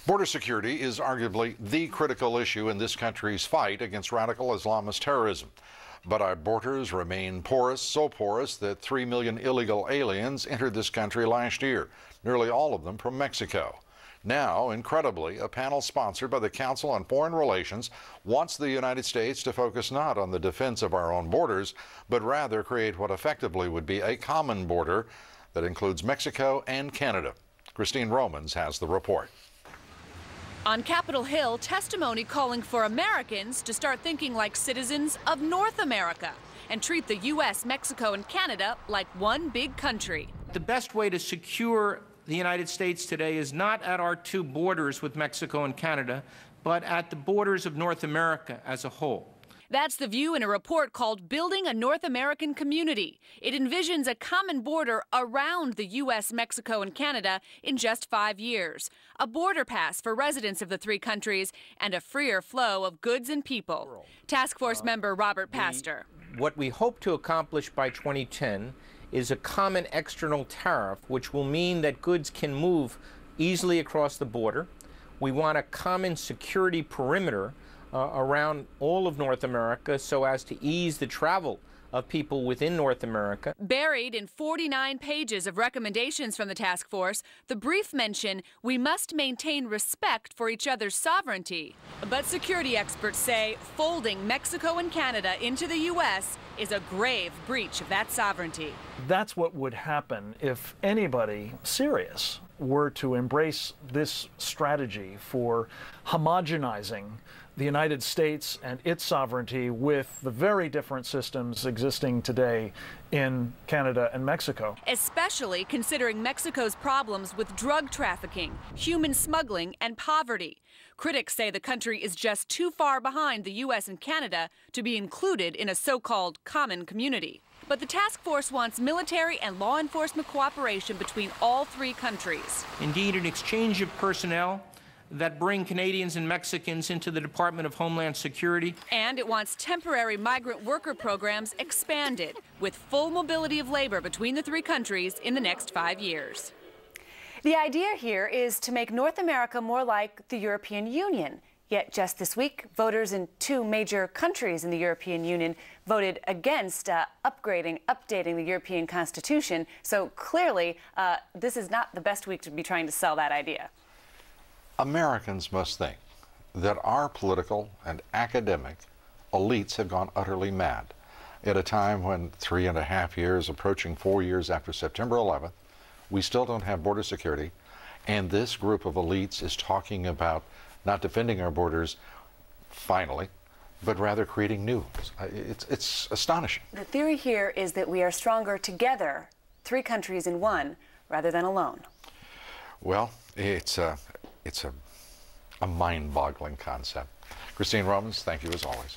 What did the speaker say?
Border security is arguably the critical issue in this country's fight against radical Islamist terrorism. But our borders remain porous, so porous that 3 million illegal aliens entered this country last year, nearly all of them from Mexico. Now, incredibly, a panel sponsored by the Council on Foreign Relations wants the United States to focus not on the defense of our own borders, but rather create what effectively would be a common border that includes Mexico and Canada. Christine Romans has the report. On Capitol Hill, testimony calling for Americans to start thinking like citizens of North America and treat the U.S., Mexico, and Canada like one big country. The best way to secure the United States today is not at our two borders with Mexico and Canada, but at the borders of North America as a whole. That's the view in a report called Building a North American Community. It envisions a common border around the U.S., Mexico, and Canada in just 5 years, a border pass for residents of the three countries, and a freer flow of goods and people. Task Force member Robert Pastor. What we hope to accomplish by 2010 is a common external tariff, which will mean that goods can move easily across the border. We want a common security perimeter around all of North America so as to ease the travel of people within North America. Buried in 49 pages of recommendations from the task force, the brief mention we must maintain respect for each other's sovereignty. But security experts say folding Mexico and Canada into the U.S. is a grave breach of that sovereignty. That's what would happen if anybody serious were to embrace this strategy for homogenizing the United States and its sovereignty with the very different systems existing today in Canada and Mexico. Especially considering Mexico's problems with drug trafficking, human smuggling, and poverty. Critics say the country is just too far behind the U.S. and Canada to be included in a so-called common community. But the task force wants military and law enforcement cooperation between all three countries. Indeed, an exchange of personnel that bring Canadians and Mexicans into the Department of Homeland Security. And it wants temporary migrant worker programs expanded with full mobility of labor between the three countries in the next 5 years. The idea here is to make North America more like the European Union. Yet just this week, voters in two major countries in the European Union voted against updating the European Constitution. So clearly, this is not the best week to be trying to sell that idea. Americans must think that our political and academic elites have gone utterly mad at a time when 3.5 years, approaching 4 years after September 11th, we still don't have border security, and this group of elites is talking about not defending our borders, finally, but rather creating new ones. It's astonishing. The theory here is that we are stronger together, three countries in one, rather than alone. Well, it's a mind-boggling concept. Christine Romans, thank you as always.